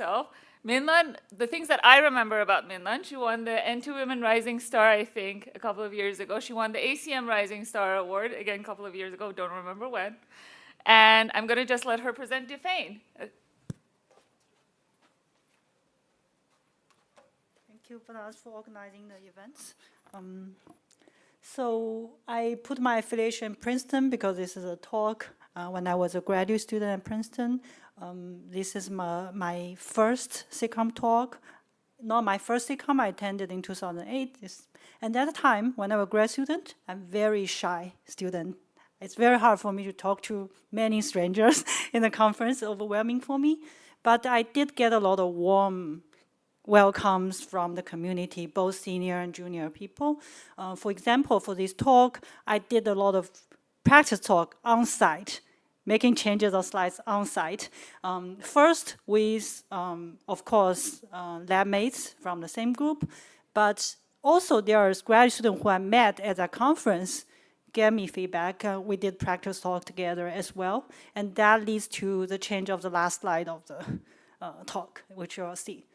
So, Minlan, the things that I remember about Minlan, she won the N2 Women Rising Star, I think, a couple of years ago. She won the ACM Rising Star Award, again, a couple of years ago, don't remember when. And I'm going to just let her present Defane. Thank you, Bernard, for organizing the events. So I put my affiliation in Princeton because this is a talk when I was a graduate student at Princeton. This is my first SIGCOMM talk. Not my first SIGCOMM, I attended in 2008. And at the time, when I was a grad student, I'm a very shy student. It's very hard for me to talk to many strangers in the conference, overwhelming for me. But I did get a lot of warm welcomes from the community, both senior and junior people. For example, for this talk, I did a lot of practice talk on site, making changes of slides on site. First with, of course, lab mates from the same group, but also there are graduate students who I met at that conference gave me feedback. We did practice talk together as well, and that leads to the change of the last slide of the talk, which you'll see.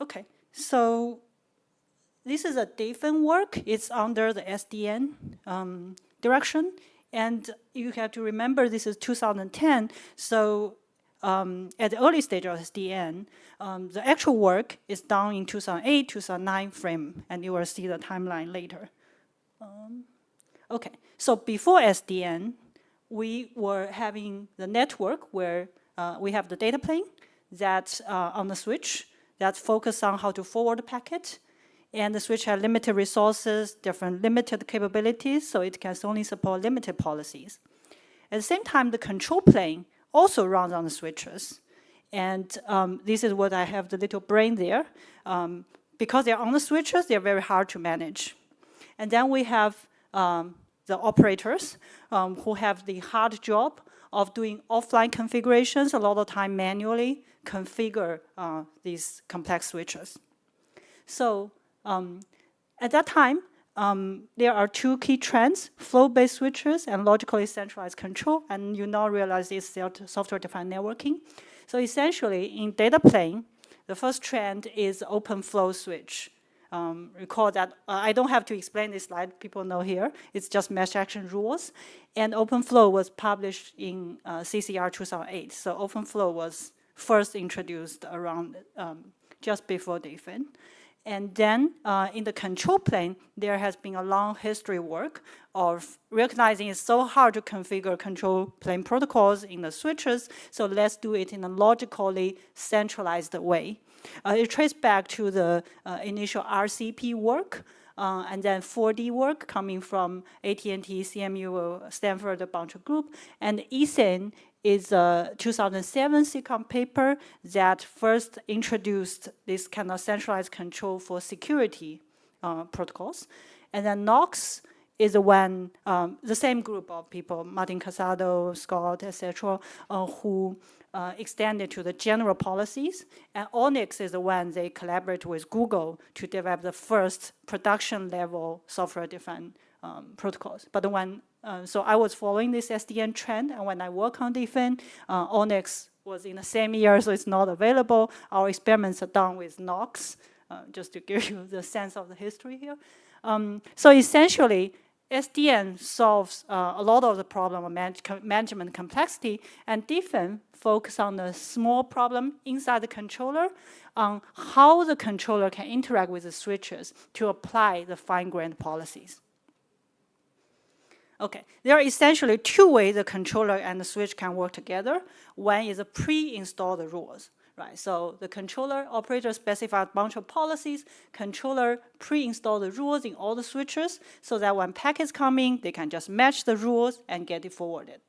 Okay, so this is a Defane work. It's under the SDN direction. And you have to remember this is 2010. So at the early stage of SDN, the actual work is done in 2008, 2009 frame. And you will see the timeline later. Okay, so before SDN, we were having the network where we have the data plane that's on the switch that focus on how to forward the packet. And the switch has limited resources, different limited capabilities, so it can only support limited policies. At the same time, the control plane also runs on the switches. And this is what I have the little brain there. Because they're on the switches, they're very hard to manage. And then we have the operators who have the hard job of doing offline configurations, a lot of time manually configure these complex switches. So at that time, there are two key trends, flow-based switches and logically centralized control, and you now realize it's software-defined networking. So essentially, in data plane, the first trend is open flow switch. Recall that I don't have to explain this slide, people know here. It's just mesh action rules. And OpenFlow was published in CCR 2008. So OpenFlow was first introduced around just before Defane. And then in the control plane, there has been a long history work of recognizing it's so hard to configure control plane protocols in the switches, so let's do it in a logically centralized way. It traced back to the initial RCP work, and then 4D work coming from AT&T, CMU, Stanford, a bunch of group, and ESAN is a 2007 SIGCOMM paper that first introduced this kind of centralized control for security protocols. And then NOx is the one, the same group of people, Martin Casado, Scott, etc., who extended to the general policies. And Onyx is the one they collaborate with Google to develop the first production level software-defined protocols. But the one, so I was following this SDN trend, and when I work on Defane, Onyx was in the same year, so it's not available. Our experiments are done with NOx, just to give you the sense of the history here. So essentially, SDN solves a lot of the problem of management complexity, and Defane focuses on the small problem inside the controller on how the controller can interact with the switches to apply the fine-grained policies. Okay, there are essentially two ways the controller and the switch can work together. One is a pre-installed rules, right? So the controller operator specifies a bunch of policies. Controller pre-install the rules in all the switches so that when packets come in, they can just match the rules and get it forwarded.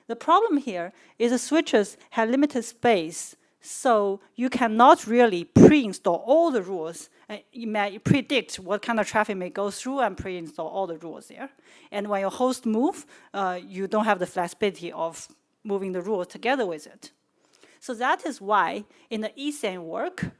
The problem here is the switches have limited space, so you cannot really pre-install all the rules. You may predict what kind of traffic may go through and pre-install all the rules there. And when your host move, you don't have the flexibility of moving the rules together with it. So that is why in the ESAN work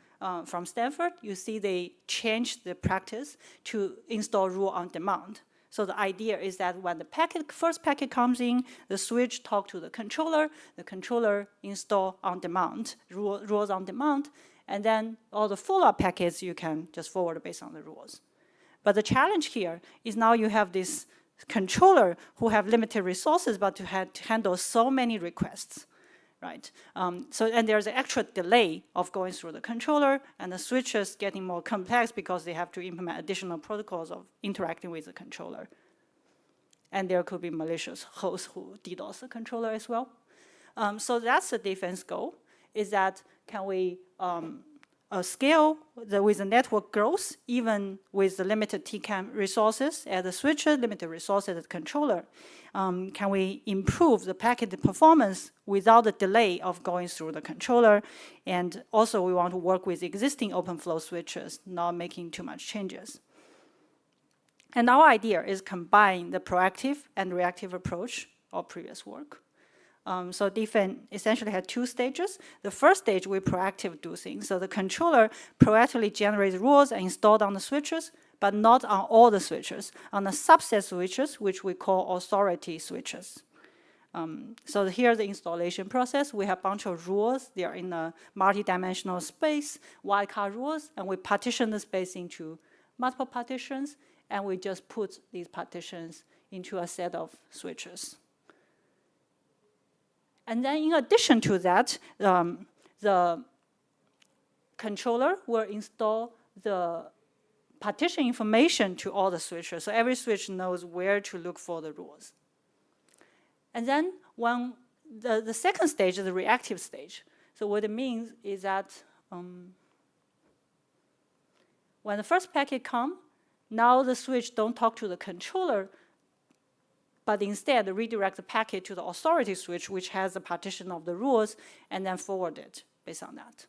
from Stanford, you see they changed the practice to install rule on demand. So the idea is that when the first packet comes in, the switch talk to the controller install on demand, rules on demand, and then all the follow-up packets you can just forward based on the rules. But the challenge here is now you have this controller who have limited resources, but to handle so many requests, right? And there's an extra delay of going through the controller, and the switches getting more complex because they have to implement additional protocols of interacting with the controller. And there could be malicious hosts who DDoS the controller as well. So that's the defense goal, is that can we scale with the network growth, even with the limited TCAM resources at the switcher, limited resources at the controller? Can we improve the packet performance without the delay of going through the controller? And also, we want to work with existing OpenFlow switches, not making too much changes. And our idea is combine the proactive and reactive approach of previous work. So DFN essentially had two stages. The first stage, we proactively do things. So the controller proactively generates rules and installed on the switches, but not on all the switches, on the subset switches, which we call authority switches. So here's the installation process. We have a bunch of rules. They are in a multi-dimensional space, wildcard rules, and we partition the space into multiple partitions, and we just put these partitions into a set of switches. And then in addition to that, the controller will install the partition information to all the switches. So every switch knows where to look for the rules. And then when the second stage is the reactive stage. So what it means is that when the first packet comes, now the switch don't talk to the controller, but instead redirect the packet to the authority switch, which has a partition of the rules, and then forward it based on that.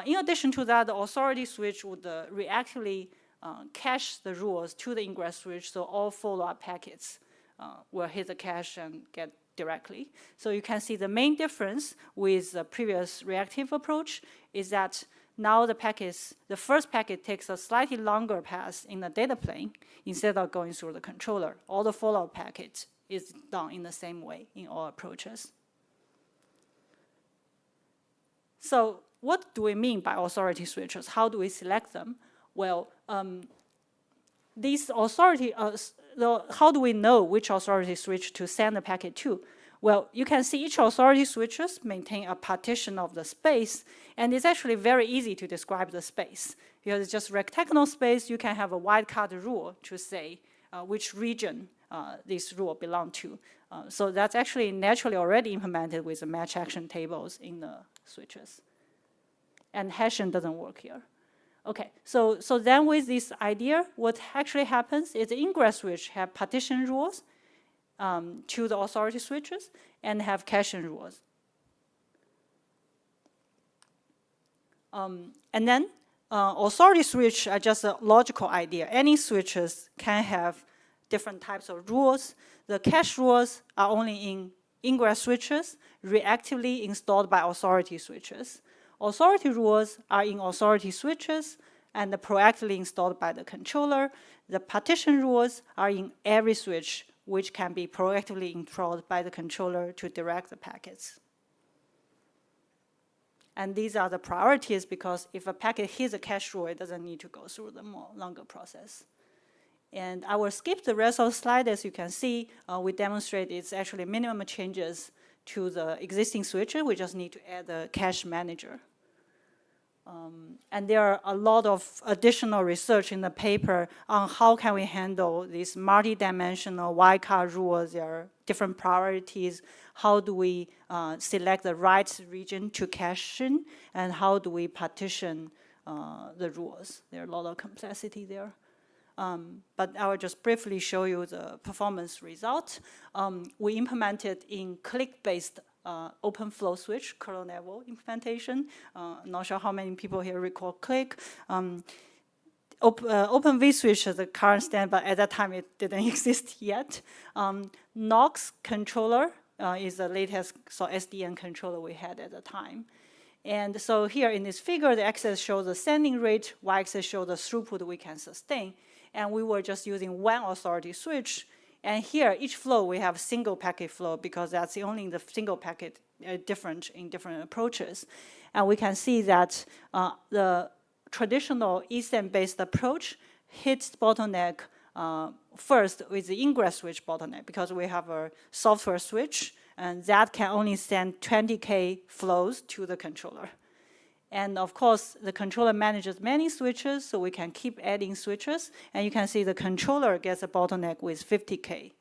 In addition to that, the authority switch would reactively cache the rules to the ingress switch, so all follow-up packets will hit the cache and get directly. So you can see the main difference with the previous reactive approach is that now the first packet takes a slightly longer path in the data plane instead of going through the controller. All the follow-up packets is done in the same way in all approaches. So what do we mean by authority switches? How do we select them? Well, these authority, how do we know which authority switch to send the packet to? Well, you can see each authority switches maintain a partition of the space, and it's actually very easy to describe the space. Because it's just rectangular space, you can have a wildcard rule to say which region this rule belongs to. So that's actually naturally already implemented with the match action tables in the switches. And hashing doesn't work here. Okay, so then with this idea, what actually happens is the ingress switch have partition rules to the authority switches and have caching rules. And then authority switch are just a logical idea. Any switches can have different types of rules. The cache rules are only in ingress switches, reactively installed by authority switches. Authority rules are in authority switches and proactively installed by the controller. The partition rules are in every switch, which can be proactively installed by the controller to direct the packets. And these are the priorities because if a packet hits a cache rule, it doesn't need to go through the longer process. And I will skip the rest of the slide. As you can see, we demonstrate it's actually minimum changes to the existing switcher. We just need to add the cache manager. And there are a lot of additional research in the paper on how can we handle these multi-dimensional wildcard rules. There are different priorities. How do we select the right region to cache in, and how do we partition the rules? There are a lot of complexity there. But I will just briefly show you the performance result. We implemented in click-based OpenFlow switch, kernel level implementation. I'm not sure how many people here recall click. Open vSwitch is the current standard, but at that time it didn't exist yet. Knox controller is the latest SDN controller we had at the time. And so here in this figure, the x-axis shows the sending rate, y-axis shows the throughput we can sustain. and we were just using one authority switch. And here, each flow, we have single packet flow because that's the only the single packet different in different approaches. And we can see that the traditional ESM-based approach hits bottleneck first with the ingress switch bottleneck because we have a software switch, and that can only send 20K flows to the controller. And of course, the controller manages many switches, so we can keep adding switches. And you can see the controller gets a bottleneck with 50K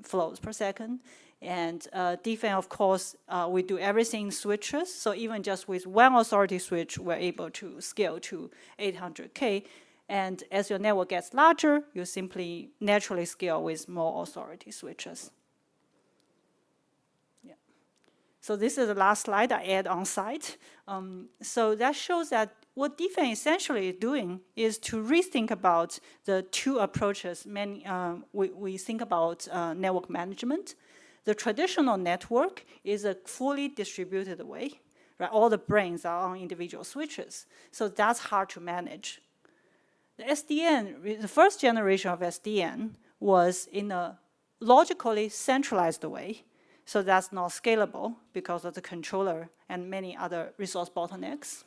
flows per second. And DFN, of course, we do everything in switches. So even just with one authority switch, we're able to scale to 800K. And as your network gets larger, you simply naturally scale with more authority switches. So this is the last slide I add on site. So that shows that what DFN essentially is doing is to rethink about the two approaches. We think about network management. The traditional network is a fully distributed way, right? All the brains are on individual switches. So that's hard to manage. The SDN, the first generation of SDN was in a logically centralized way. So that's not scalable because of the controller and many other resource bottlenecks.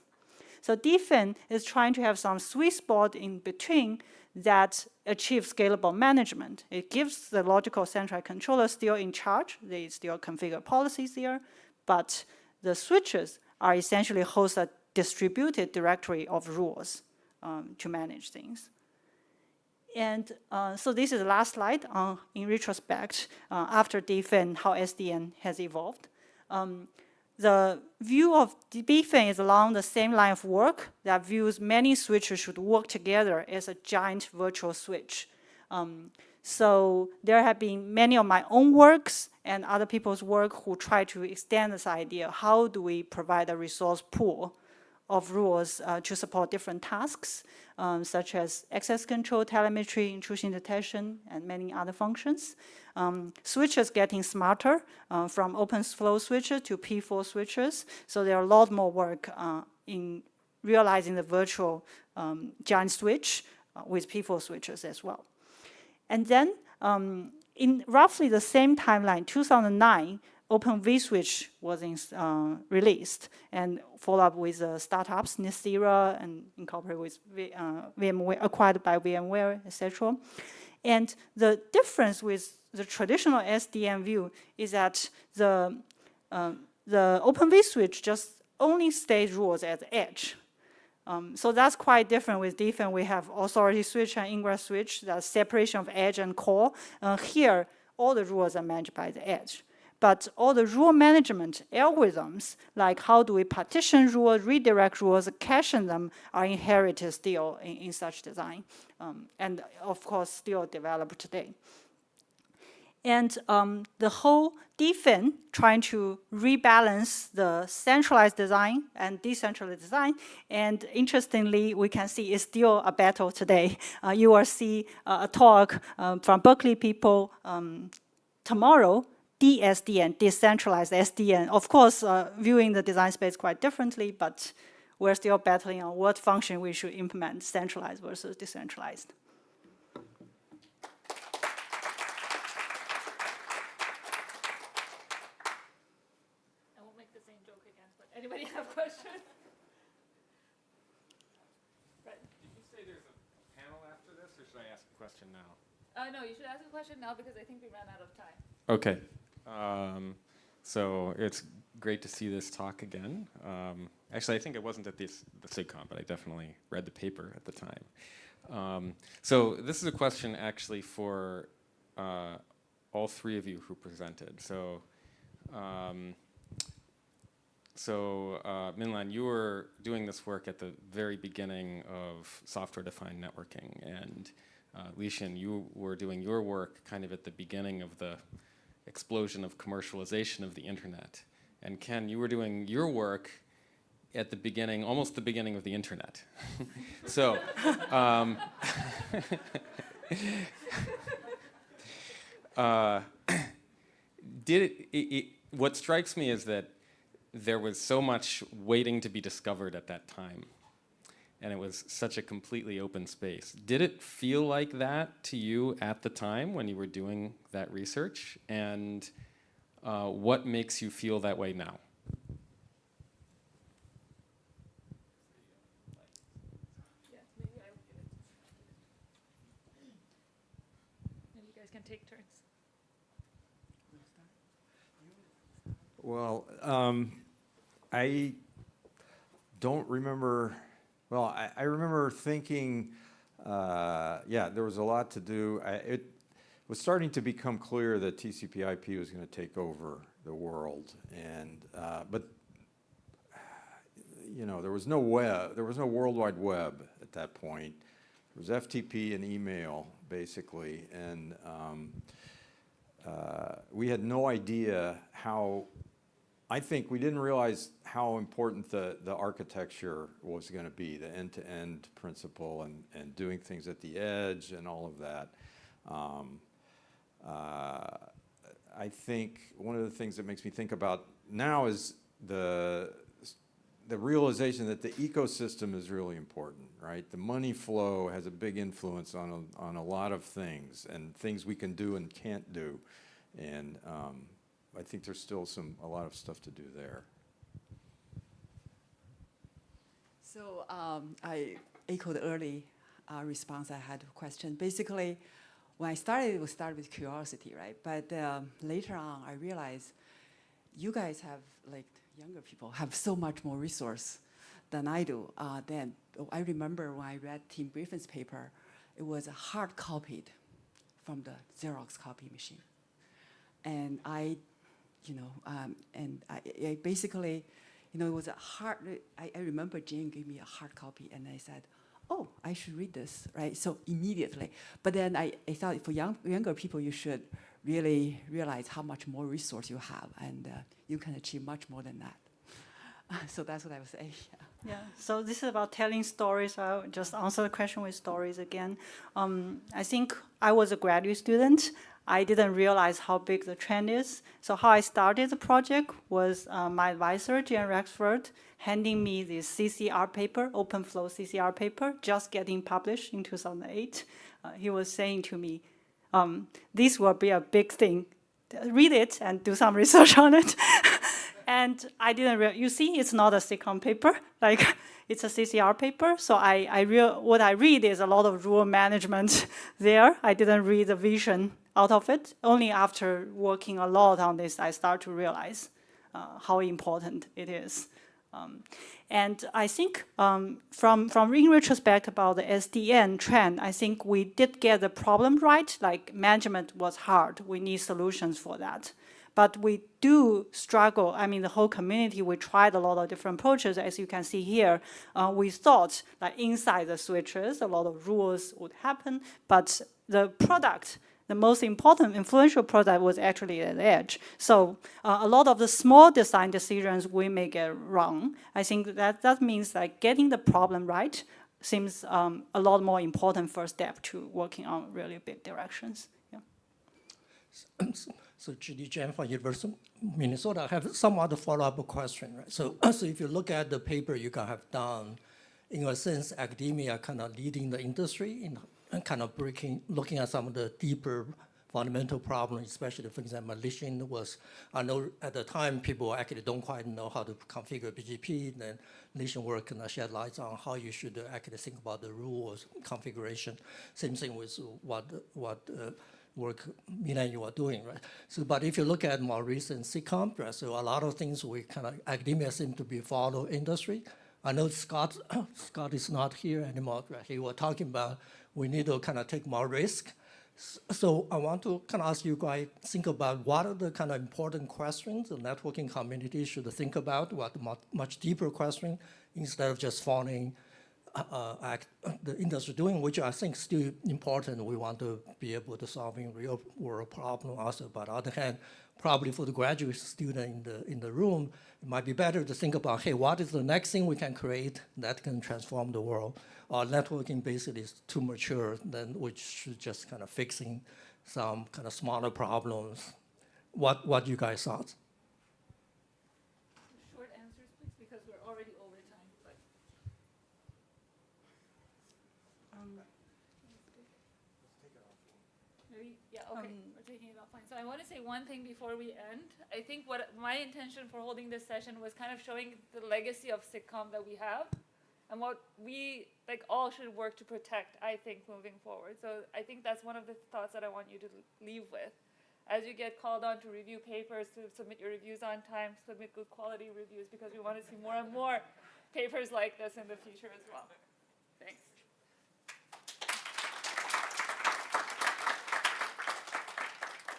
So DFN is trying to have some sweet spot in between that achieves scalable management. It gives the logical centralized controller still in charge. They still configure policies there, but the switches are essentially host a distributed directory of rules to manage things. And so this is the last slide in retrospect after DFN, how SDN has evolved. The view of DFN is along the same line of work that views many switches should work together as a giant virtual switch. So there have been many of my own works and other people's work who try to extend this idea. How do we provide a resource pool of rules to support different tasks, such as access control, telemetry, intrusion detection, and many other functions. Switches getting smarter from open flow switches to P4 switches. So there are a lot more work in realizing the virtual giant switch with P4 switches as well. And then in roughly the same timeline, 2009, Open vSwitch was released and followed up with startups, Nicira, and incorporated with VMware, acquired by VMware, etc. And the difference with the traditional SDN view is that the Open vSwitch just only states rules at the edge. So that's quite different with DFN. We have authority switch and ingress switch, the separation of edge and core. Here, all the rules are managed by the edge. But all the rule management algorithms, like how do we partition rules, redirect rules, caching them, are inherited still in such design. And of course, still developed today. And the whole DFN trying to rebalance the centralized design and decentralized design. And interestingly, we can see it's still a battle today. You will see a talk from Berkeley people tomorrow, DSDN, decentralized SDN. Of course, viewing the design space quite differently, but we're still battling on what function we should implement, centralized versus decentralized. I won't make the same joke again, but anybody have questions? Right. Did you say there's a panel after this, or should I ask a question now? No, you should ask a question now because I think we ran out of time. Okay. So it's great to see this talk again. Actually, I think it wasn't at the SIGCOMM', but I definitely read the paper at the time. So this is a question actually for all three of you who presented. So, Minlan, you were doing this work at the very beginning of software-defined networking, and Lishan, you were doing your work kind of at the beginning of the explosion of commercialization of the internet. And Ken, you were doing your work at the beginning, almost the beginning of the internet. So, what strikes me is that there was so much waiting to be discovered at that time. and it was such a completely open space. Did it feel like that to you at the time when you were doing that research? And what makes you feel that way now? Maybe you guys can take turns. Well, I don't remember. Well, I remember thinking, yeah, there was a lot to do. It was starting to become clear that TCP/IP was going to take over the world, and but you know, there was no web, there was no World Wide Web at that point. There was FTP and email, basically, and we had no idea how. I think we didn't realize how important the architecture was going to be, the end-to-end principle and doing things at the edge and all of that. I think one of the things that makes me think about now is the realization that the ecosystem is really important, right? The money flow has a big influence on a lot of things and things we can do and can't do. And I think there's still a lot of stuff to do there. So I echo the early response I had to a question. Basically, when I started, we started with curiosity, right? But later on, I realized you guys have, like younger people, have so much more resource than I do. Then I remember when I read Tim Griffin's paper, it was hard copied from the Xerox copy machine. And I basically, you know, it was a hard, I remember Jane gave me a hard copy and I said, oh, I should read this, right? So immediately. But then I thought for younger people, you should really realize how much more resource you have and you can achieve much more than that. So that's what I would say. Yeah. Yeah, so this is about telling stories. I'll just answer the question with stories again. I think I was a graduate student. I didn't realize how big the trend is. So how I started the project was my advisor, Jan Rexford, handing me this CCR paper, open flow CCR paper, just getting published in 2008. He was saying to me, this will be a big thing. Read it and do some research on it. And I didn't realize, you see, it's not a SIGCOMM paper, like it's a CCR paper. So what I read is a lot of rule management there. I didn't read the vision out of it. Only after working a lot on this, I start to realize how important it is. And I think from in retrospect about the SDN trend, I think we did get the problem right. Like management was hard. We need solutions for that. But we do struggle. I mean, the whole community, we tried a lot of different approaches. As you can see here, we thought that inside the switches, a lot of rules would happen. But the product, the most important, influential product was actually at the edge. So a lot of the small design decisions we may get wrong. I think that means like getting the problem right seems a lot more important first step to working on really big directions. Yeah. So G.D. Chen from University of Minnesota, I have some other follow-up question, right? So if you look at the paper you guys have done, in a sense, academia kind of leading the industry in and kind of looking at some of the deeper fundamental problems, especially, for example, leashing was, I know at the time people actually don't quite know how to configure BGP, then leashing work can shed light on how you should actually think about the rules, configuration. Same thing with what work Minlan you are doing, right? So, but if you look at more recent SIGCOMM, right, so a lot of things we kind of, academia seem to be follow industry. I know Scott is not here anymore, right? He was talking about we need to kind of take more risk. So I want to kind of ask you guys, think about what are the kind of important questions the networking community should think about, what much deeper question, instead of just following the industry doing, which I think is still important. We want to be able to solve real world problem also. But on the other hand, probably for the graduate student in the room, it might be better to think about, hey, what is the next thing we can create that can transform the world? Our networking basically is too mature, then we should just kind of fixing some kind of smaller problems. What you guys thought? Short answers, please, because we're already over time. But Maybe, yeah, okay, we're taking it offline. So I want to say one thing before we end. I think what my intention for holding this session was kind of showing the legacy of SIGCOMM that we have and what we all should work to protect, I think, moving forward. So I think that's one of the thoughts that I want you to leave with. As you get called on to review papers, to submit your reviews on time, submit good quality reviews, because we want to see more and more papers like this in the future as well. Thanks.